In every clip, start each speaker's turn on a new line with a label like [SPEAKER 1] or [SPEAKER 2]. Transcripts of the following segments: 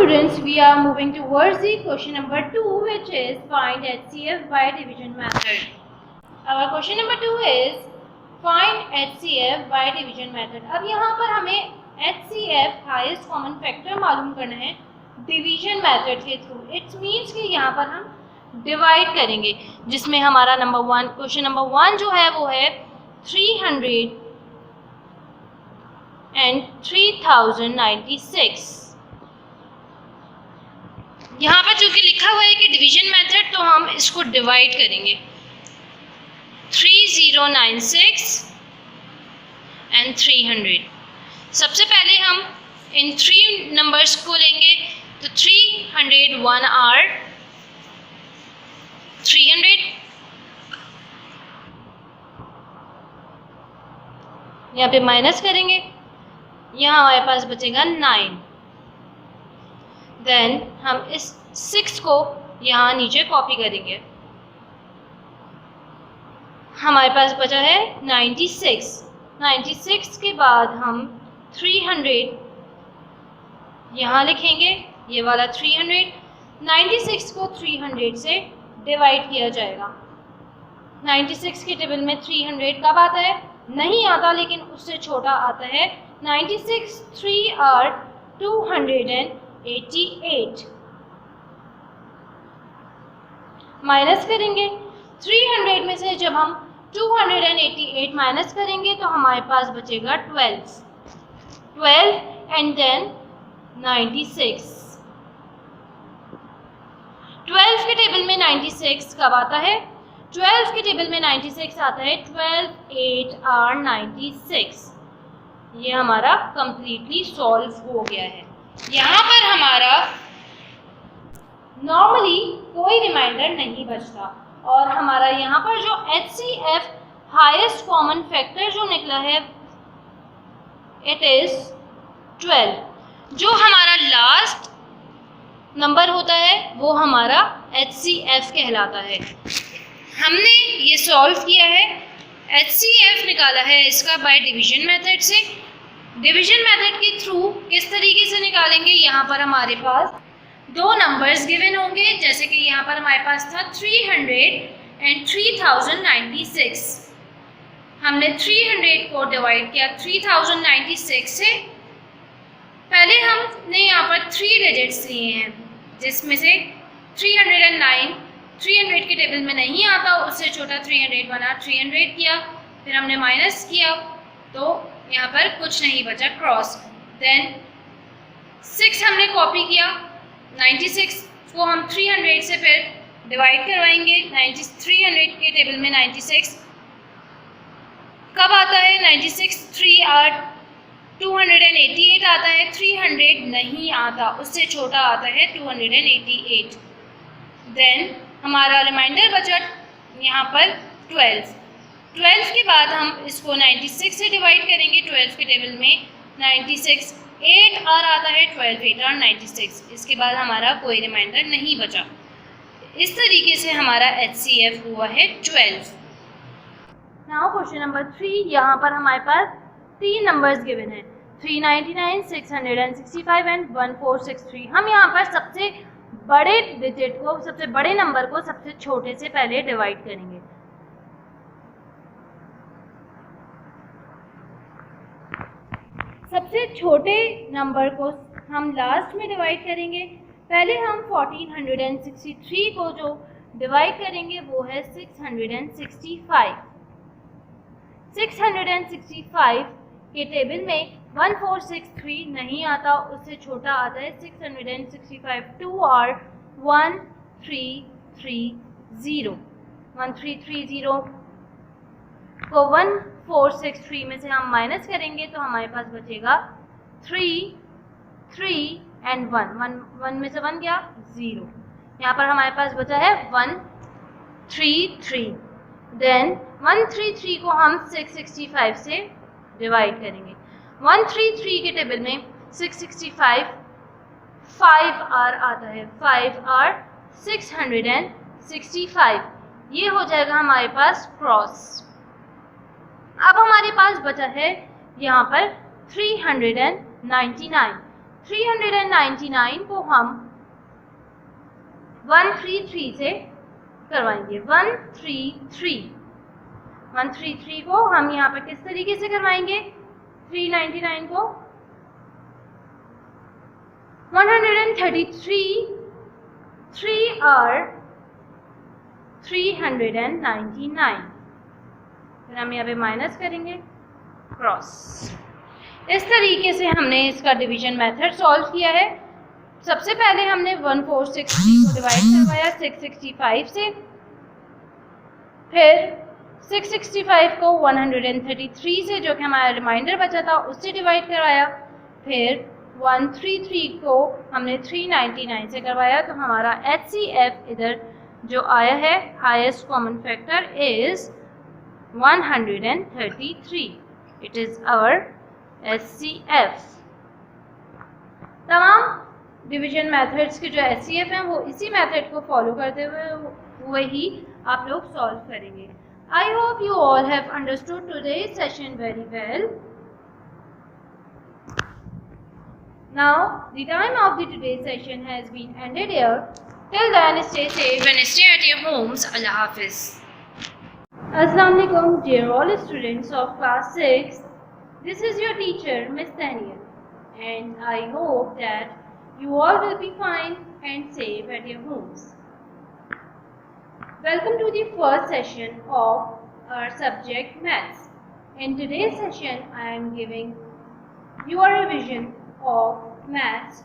[SPEAKER 1] students, we are moving towards the question number 2, which is find HCF by division method. Our question number 2 is find HCF by division method. अब यहाँ पर हमें HCF highest common factor मालूम करना है division method के through. It's means कि यहाँ पर हम डिवाइड करेंगे, जिसमें हमारा क्वेश्चन नंबर 1 जो है वो है 300 and 3096. यहाँ पर चूंकि लिखा हुआ है कि डिवीजन मेथड, तो हम इसको डिवाइड करेंगे 3096 एंड 300. सबसे पहले हम इन 3 नंबर्स को लेंगे, तो 301 आर 300, यहाँ पे माइनस करेंगे, यहाँ हमारे पास बचेगा 9. देन हम इस 6 को यहाँ नीचे कॉपी करेंगे, हमारे पास बचा है 96. 96 के बाद हम 300 यहाँ लिखेंगे, ये वाला 300. 96 को 300 से डिवाइड किया जाएगा. 96 के टेबल में 300 कब आता है? नहीं आता, लेकिन उससे छोटा आता है. 96 3 आर 288. माइनस करेंगे 300 में से जब हम 288 माइनस करेंगे तो हमारे पास बचेगा 12 एंड देन 96. 12 के टेबल में 96 कब आता है? 12 के टेबल में 96 आता है 12 8 आर 96. ये हमारा कंप्लीटली सॉल्व हो गया है. यहाँ पर हमारा नॉर्मली कोई रिमाइंडर नहीं बचता, और हमारा यहाँ पर जो HCF हाईएस्ट कॉमन फैक्टर जो निकला है इट इज 12. जो हमारा लास्ट नंबर होता है वो हमारा HCF कहलाता है. हमने ये सॉल्व किया है, HCF निकाला है इसका बाय डिवीजन मेथड से. डिवीजन मेथड के थ्रू किस तरीके से निकालेंगे? यहाँ पर हमारे पास 2 नंबर्स गिवन होंगे, जैसे कि यहाँ पर हमारे पास था 300 एंड 3096. हमने 300 को डिवाइड किया 3096 से. पहले हमने यहाँ पर 3 डिजिट्स लिए हैं, जिसमें से 309 300 के टेबल में नहीं आता, उससे छोटा 300 बना, 300 किया, फिर हमने माइनस किया तो यहाँ पर कुछ नहीं बचा, क्रॉस. देन 6 हमने कॉपी किया, 96 को हम 300 से फिर डिवाइड करवाएंगे. 300 के टेबल में 96 कब आता है? 96 3 आर 288 आता है, 300 नहीं आता, उससे छोटा आता है 288. देन हमारा रिमाइंडर बचा यहाँ पर 12 के बाद हम इसको 96 से डिवाइड करेंगे. 12 के टेबल में 96 8 आर आता है, 12 8 आर 96. इसके बाद हमारा कोई रिमाइंडर नहीं बचा. इस तरीके से हमारा HCF हुआ है 12. Now question number 3. यहाँ पर हमारे पास 3 नंबर्स गिवन है, 399 665 एंड 1463. हम यहाँ पर सबसे बड़े डिजिट को, सबसे बड़े नंबर को सबसे छोटे से पहले डिवाइड करेंगे. सबसे छोटे नंबर को हम लास्ट में डिवाइड करेंगे. पहले हम 1463 को जो डिवाइड करेंगे वो है 665. 665 के टेबल में 1463 नहीं आता, उससे छोटा आता है 665. 2 आर 1330. 1330 को 1463 में से हम माइनस करेंगे तो हमारे पास बचेगा 3 एंड 1 में से 1 गया 0. यहाँ पर हमारे पास बचा है 133. देन 133 को हम 665 से डिवाइड करेंगे. 133 के टेबल में 665 5 आर आता है, 5 आर 665. ये हो जाएगा हमारे पास क्रॉस. अब हमारे पास बचा है यहाँ पर 399. 399 को हम 133 से करवाएंगे। 133 को हम यहाँ पर किस तरीके से करवाएंगे? 399 को 133 3 are 399, फिर हम यहाँ पे माइनस करेंगे क्रॉस। इस तरीके से हमने इसका डिवीजन मेथड सॉल्व किया है। सबसे पहले हमने 1463 को डिवाइड करवाया 665 से, फिर 665 को 133 से जो कि हमारा रिमाइंडर बचा था उससे डिवाइड करवाया, फिर 133 को हमने 399 से करवाया। तो हमारा HCF इधर जो आया है highest common factor is 133। It is our HCF। तमाम डिवीजन मेथड्स के जो HCF हैं वो इसी मेथड को फॉलो करते हुए ही आप लोग सॉल्व करेंगे। I hope you all have understood today's session very well. Now the time of the today's session has been ended here. Till then, stay safe and stay at your homes. Allah Hafiz. Assalamu alaikum, dear all students of class 6. This is your teacher, Miss Daniel, and I hope that you all will be fine and safe at your homes. Welcome to the first session of our subject Maths. In today's session, I am giving you a revision of Maths,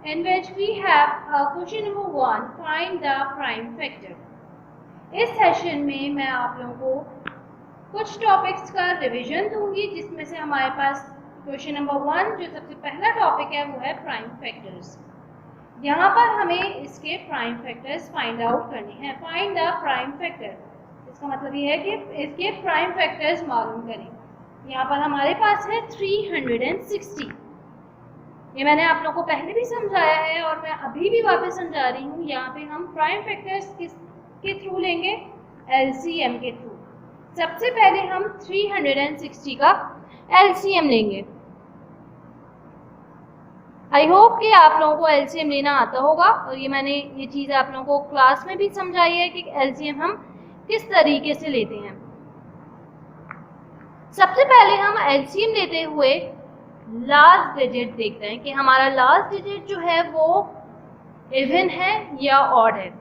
[SPEAKER 1] in which we have question number 1, find the prime factor. इस session में मैं आप लोगों को कुछ topics का revision दूंगी, जिसमें से हमारे पास क्वेश्चन नंबर 1 जो सबसे पहला टॉपिक है वो है प्राइम फैक्टर्स। यहाँ पर हमें इसके प्राइम फैक्टर्स फाइंड आउट करने हैं। फाइंड द प्राइम फैक्टर, इसका मतलब ये है कि इसके प्राइम फैक्टर्स मालूम करें। यहाँ पर हमारे पास है 360। ये मैंने आप लोगों को पहले भी समझाया है और मैं अभी भी वापस समझा रही हूँ। यहाँ पे हम प्राइम फैक्टर्स किसके थ्रू लेंगे? LCM के थ्रू। सबसे पहले हम 360 का LCM लेंगे। आई होप कि आप लोगों को LCM लेना आता होगा, और मैंने ये चीज़ आप लोगों को क्लास में भी समझाई है कि LCM हम किस तरीके से लेते हैं। सबसे पहले हम LCM लेते हुए लास्ट डिजिट देखते हैं कि हमारा लास्ट डिजिट जो है वो इवन है या ऑड है।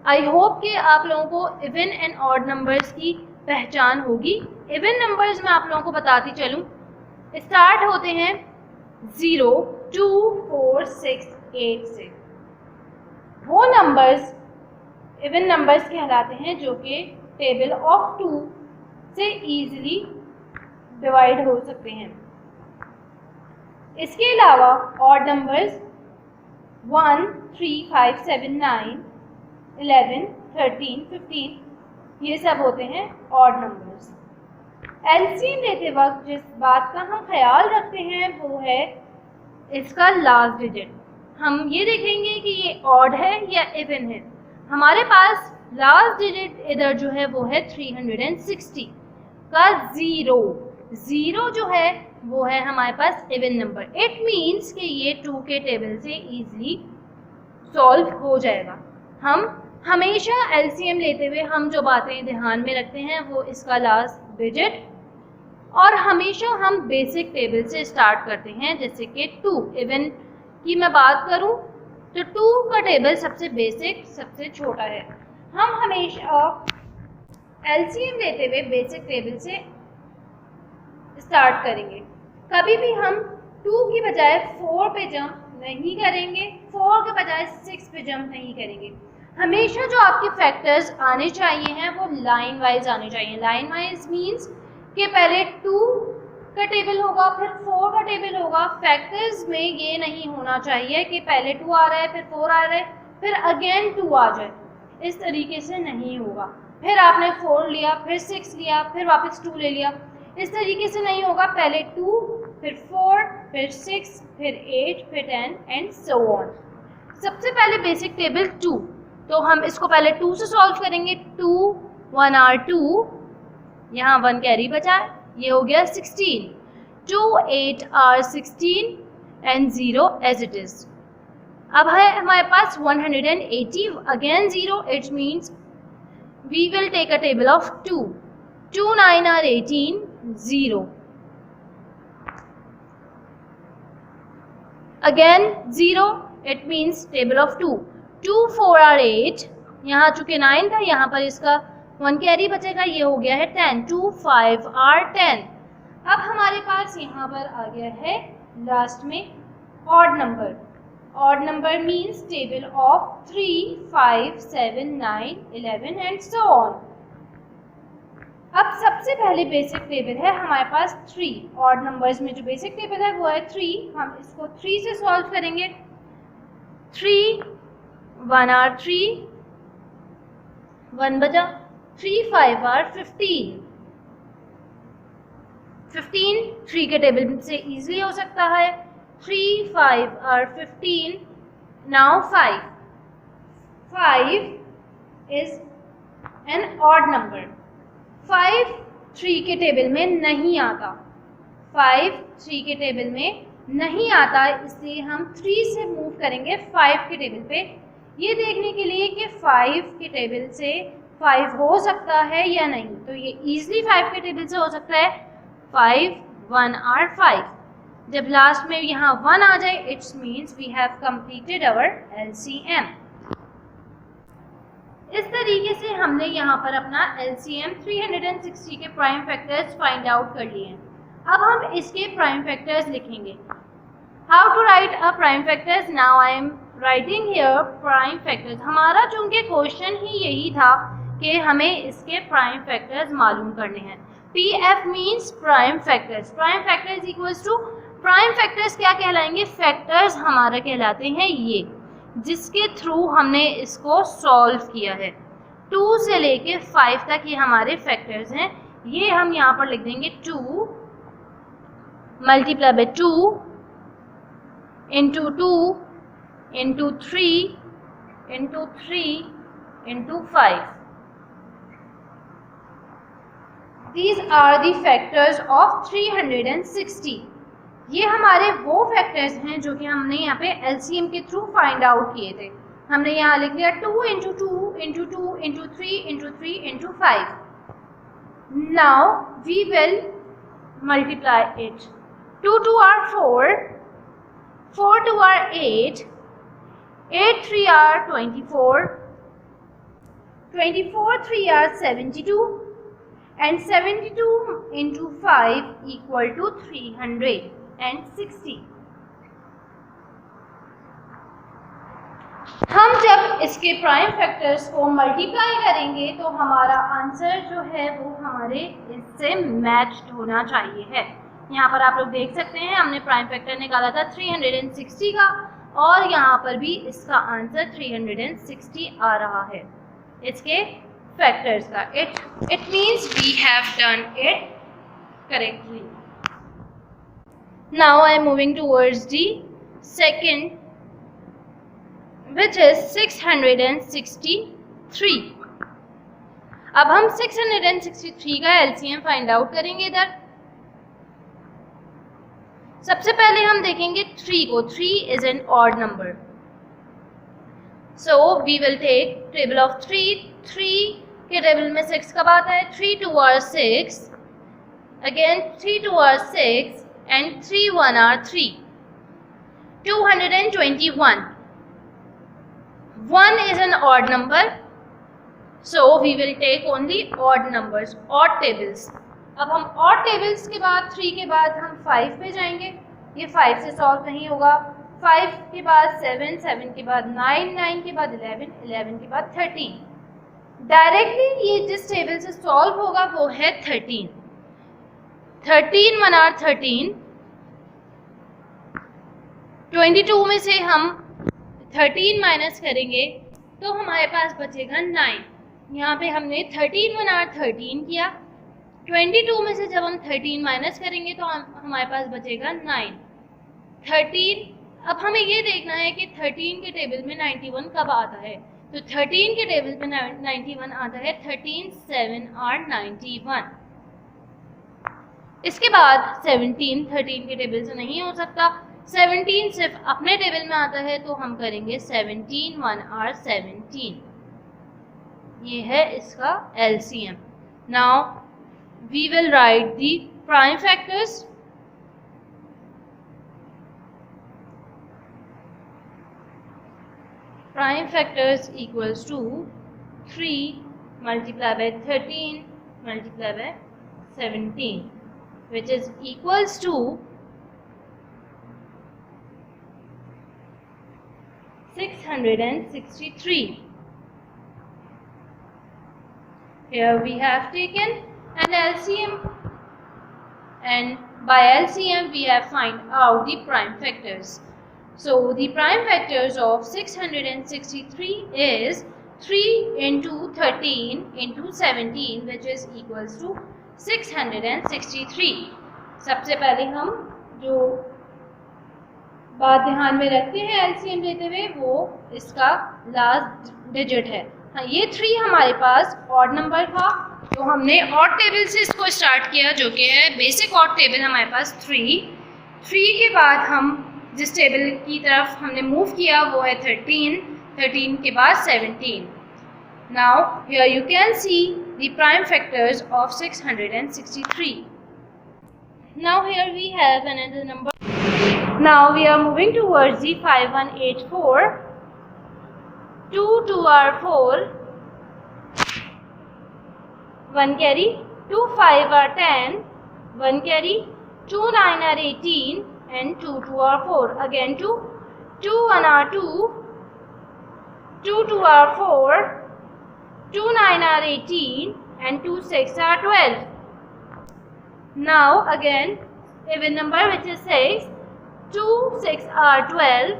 [SPEAKER 1] आई होप कि आप लोगों को इवन एंड ऑड नंबर्स की पहचान होगी। इवन नंबर्स मैं आप लोगों को बताती चलूँ, स्टार्ट होते हैं 0, 2, 4, 6, 8 से। वो नंबर्स इवन नंबर्स कहलाते हैं जो कि टेबल ऑफ 2 से ईजिली डिवाइड हो सकते हैं। इसके अलावा ऑड नंबर्स 1, 3, 5, 7, 9, 11, 13, 15 ये सब होते हैं ऑड नंबर्स। LCM लेते वक्त जिस बात का हम ख्याल रखते हैं वो है इसका लास्ट डिजिट। हम ये देखेंगे कि ये ऑड है या इवन है। हमारे पास लास्ट डिजिट इधर जो है वो है 360 का 0 जो है वो है हमारे पास इवन नंबर। इट मीन्स कि ये 2 के टेबल से इजीली सॉल्व हो जाएगा। हम हमेशा LCM लेते हुए हम जो बातें ध्यान में रखते हैं वो इसका लास्ट डिजिट, और हमेशा हम बेसिक टेबल से स्टार्ट करते हैं। जैसे कि 2 इवन की मैं बात करूं तो 2 का टेबल सबसे बेसिक सबसे छोटा है। हम हमेशा LCM लेते हुए बेसिक टेबल से स्टार्ट करेंगे। कभी भी हम 2 की बजाय 4 पे जंप नहीं करेंगे, 4 के बजाय 6 पे जंप नहीं करेंगे। हमेशा जो आपके फैक्टर्स आने चाहिए हैं वो लाइन वाइज आने चाहिए। लाइन वाइज मीन्स कि पहले 2 का टेबल होगा फिर 4 का टेबल होगा। फैक्टर्स में ये नहीं होना चाहिए कि पहले 2 आ रहा है फिर 4 आ रहा है फिर अगेन 2 आ जाए। इस तरीके से नहीं होगा। फिर आपने 4 लिया फिर 6 लिया फिर वापस 2 ले लिया, इस तरीके से नहीं होगा। पहले 2 फिर 4 फिर 6 फिर 8 फिर 10 एंड सो ऑन। सबसे पहले बेसिक टेबल 2, तो हम इसको पहले 2 से सॉल्व करेंगे। 2 1 आर 2, यहाँ 1 कैरी बचा है, ये हो गया 16। 2 8 are 16, and 0 as it is. अब है हमारे पास 180, again 0, it means we will take a table of 2. 2 9 are 18, 0. Again 0, it means table of 2. 2 4 are 8, यहाँ चूँकि 9 था, यहाँ पर इसका 1 कैरी बचेगा, ये हो गया है 10. 2 5 are 10. अब हमारे पास यहाँ पर आ गया है लास्ट में odd number. Odd number means table of 3 5 7 9 11 and so on. अब सबसे पहले बेसिक टेबल है हमारे पास 3. ऑड नंबर्स में जो बेसिक टेबल है वो है 3. हम इसको 3 से सॉल्व करेंगे. 3 1 आर 3, 1 बचा. 3 5 आर 15. 15 3 के टेबल से इजीली हो सकता है. 3 5 are 15. Now 5. 5 is an odd number. 5 3 के टेबल में नहीं आता. 5 3 के टेबल में नहीं आता, इसलिए हम 3 से मूव करेंगे 5 के टेबल पे, ये देखने के लिए कि 5 के टेबल से 5 हो सकता है या नहीं. तो ये इजीली 5 के टेबल से हो सकता है. 5 1 आर 5. जब लास्ट में यहाँ 1 आ जाए, it's means we have completed our LCM. इस तरीके से हमने यहाँ पर अपना LCM 360 के प्राइम फैक्टर्स फाइंड आउट कर लिए हैं. अब हम इसके प्राइम फैक्टर्स लिखेंगे. How to write a prime factors? Now I am writing here prime factors. हमारा चूंकि क्वेश्चन ही यही था कि हमें इसके प्राइम फैक्टर्स मालूम करने हैं. PF means prime factors. Prime factors equals to, prime factors क्या कहलाएंगे? फैक्टर्स हमारा कहलाते हैं ये, जिसके थ्रू हमने इसको सॉल्व किया है. 2 से लेके 5 तक ये हमारे फैक्टर्स हैं. ये हम यहाँ पर लिख देंगे 2 multiply by 2 into 2 into 3 into 3 into 5. These are the factors of 360. ये हमारे वो फैक्टर्स हैं जो कि हमने यहाँ पे LCM के थ्रू फाइंड आउट किए थे. हमने यहाँ लिख लिया 2 into 2 into 2 into 3 into 3 into 5. Now we will multiply it. 2 2 are 4, 4 2 are 8, 8 3 are 24, 24 3 are 72, and 72 into 5 equal to 360. हम जब इसके प्राइम फैक्टर्स को मल्टीप्लाई करेंगे तो हमारा आंसर जो है वो हमारे इससे मैच्ड होना चाहिए है. यहाँ पर आप लोग देख सकते हैं हमने प्राइम फैक्टर निकाला था 360 का, और यहाँ पर भी इसका आंसर 360 आ रहा है इसके फैक्टर्स का. It means we have done it correctly. Now I am moving towards the second, which is 663. अब हम 663 का LCM फाइंड आउट करेंगे. इधर सबसे पहले हम देखेंगे 3 को. 3 is an odd number, so we will take table of 3. 3 के टेबल में 6 कब आता है? 3 2 are 6, again 3 2 are 6 and 3 1 are 3. 221. 1 is an odd number, so we will take only odd numbers, odd tables. अब हम odd tables के बाद 3 के बाद हम 5 पे जाएंगे. ये 5 से सॉल्व नहीं होगा. 5 के बाद 7, 7 के बाद 9, 9 के बाद 11, 11 के बाद 13. डायरेक्टली ये जिस टेबल से सॉल्व होगा वो है 13. 13 1 आर 13. 22 में से हम 13 माइनस करेंगे तो हमारे पास बचेगा 9. यहाँ पे हमने 13 1 आर 13 किया. 22 में से जब हम 13 माइनस करेंगे तो हमारे पास बचेगा 9. 13. अब हमें ये देखना है कि 13 के टेबल में 91 कब आता है. तो 13 के टेबल पे 91 आता है. 13 7 आर 91. इसके बाद 17 13 के टेबल से नहीं हो सकता. 17 सिर्फ अपने टेबल में आता है तो हम करेंगे 17 1 आर 17, ये है इसका LCM। Now we will write the prime factors. Prime factors equals to 3 multiplied by 13 multiplied by 17, which is equals to 663. Here we have taken an LCM, and by LCM we have find out the prime factors. So the prime factors of 663 is 3 into 13 into 17, which is equals to 663. सबसे पहले हम जो बात ध्यान में रखते हैं LCM लेते हुए वो इसका लास्ट डिजिट है। हाँ, ये 3 हमारे पास ऑड नंबर था, तो हमने ऑड टेबल से इसको स्टार्ट किया, जो कि है बेसिक ऑड टेबल हमारे पास 3 के बाद हम जिस टेबल की तरफ हमने मूव किया वो है 13 के बाद 17। Now here you can see the prime factors of 663। Now here we have another number. Now we are moving towards the 5184। 2 2 are 4, 1 carry, 2 5 are 10, 1 carry, 2 9 are 18, and 2 2 are 4. Again 2 1 are 2, 2 2 are 4, 2 9 are 18, and 2 6 are 12. Now again even number which is 6, 2 6 are 12,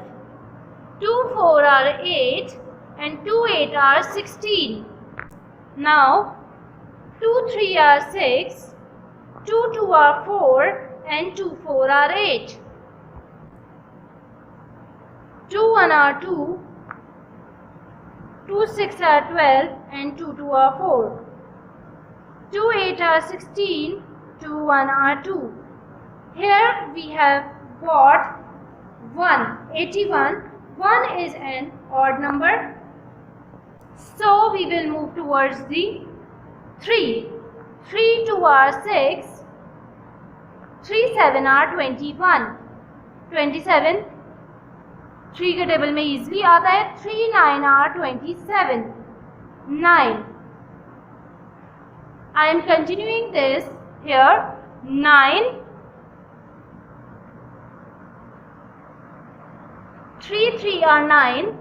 [SPEAKER 1] 2 4 are 8, and 2 8 are 16. Now 2 3 are 6, 2 2 are 4, and 2 4 are 8. 2 1 are 2, 2 6 are 12, and 2 2 are 4. 2 8 are 16, 2 1 are 2. Here we have got 1, 81. 1 is an odd number, so we will move towards the 3. 3 2 are 6, 3 7 are 21, 27 3 के table में easily आता है। 3 9 are 27, 9। I am continuing this here। 9 3 3 are 9,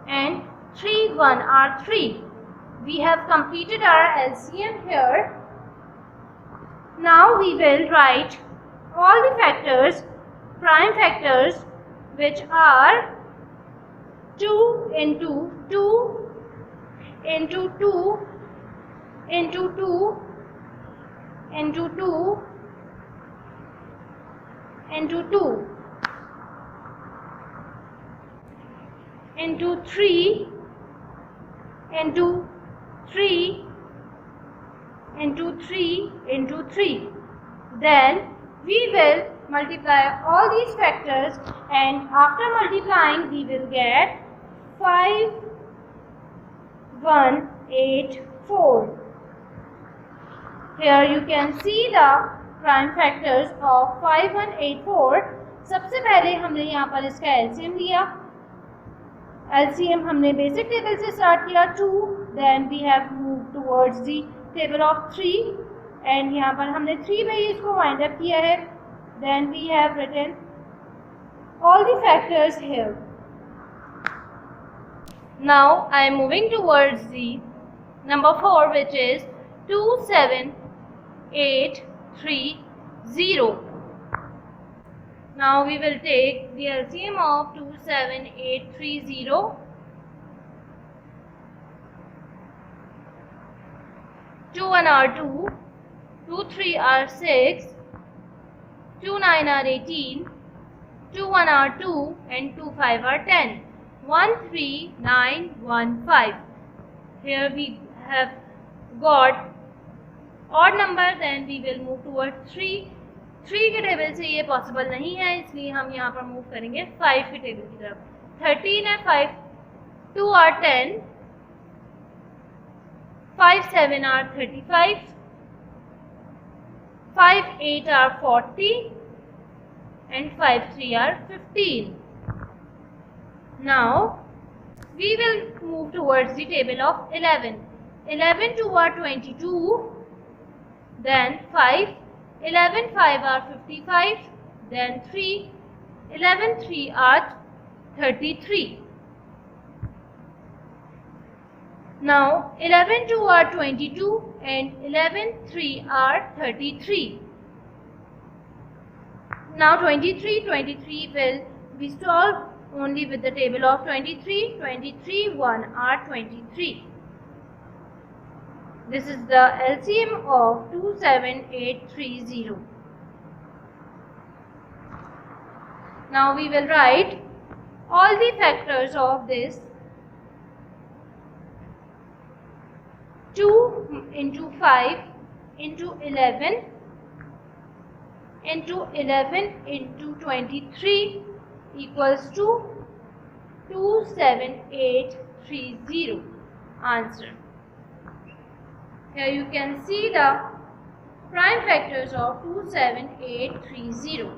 [SPEAKER 1] and 3 1 are 3. We have completed our LCM here। Now we will write all the factors, prime factors, which are 2 into 2 into 2 into 2 into 2 into 2 into 3 into 3 into 3 into 3. Then we will multiply all these factors, and after multiplying we will get 5184. Here you can see the prime factors of 5184. सबसे पहले हमने यहाँ पर इसका LCM लिया। LCM हमने basic table से start किया 2, then we have moved towards the table of 3, and यहाँ पर हमने 3 में ही इसको वाइंड अप किया है। Then we have written all the factors here. Now I am moving towards the number 4, which is 27830. Now we will take the LCM of 27830. 2 1 are 2, 2 3 are 6, 2 9 are 18, 2 1 are 2, and 2 5 are 10. 1 3 9 1 5. Here we have got odd number, then we will move towards 3 3 के table से ये possible नहीं है, इसलिए हम यहाँ पर move करेंगे 5 के टेबल की तरफ। 13 है, 5 2 are 10, 5 7 are 35, 5 8 are 40 and 5 3 are 15. Now we will move towards the table of 11. 11 2 are 22, then 5, 11 5 are 55, then 3, 11 3 are 33. Now 11 2 are 22 and 11 3 are 33. Now 23 will be solved only with the table of 23. 23 1 are 23. This is the LCM of 27830. Now we will write all the factors of this. 2 into 5 into 11 into 11 into 23 equals to 27830. Answer. Here you can see the prime factors of 27830.